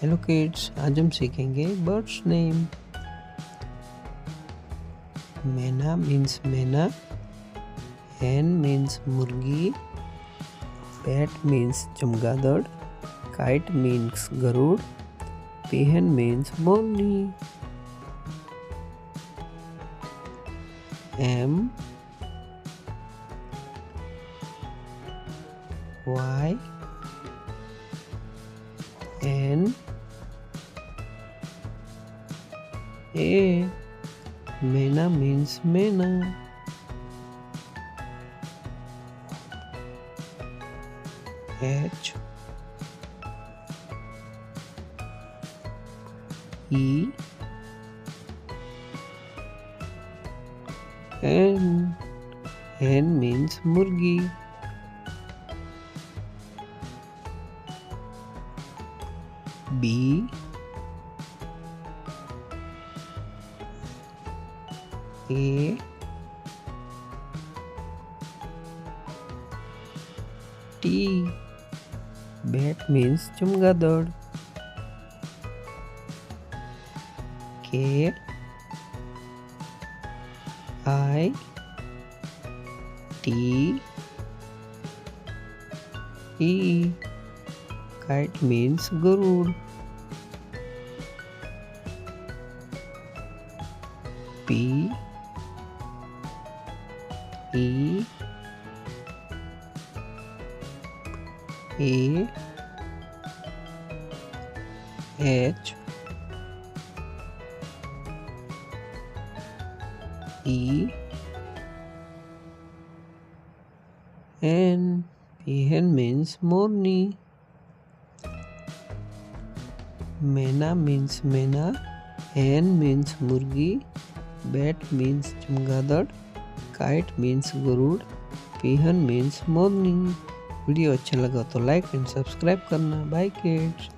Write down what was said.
Hello kids, आज हम सीखेंगे बर्ड्स नेम। मैना मीन्स मैना, हैन मीन्स मुर्गी, पैट मीन्स चमगादड़, काइट मीन्स गरुड़, पीहन मीन्स मोरनी। M Y N A, मैना means मैना। H E N, hen means मुर्गी। B A T, bat means चमगादड़। K I T E, kite means garud. P E A H E N, peahen means morning। मैना means मैना, hen means मुर्गी, bat means chamgadar, kite means garud, peahen means morning। Video अच्छा लगा तो like and subscribe करना। Bye kids.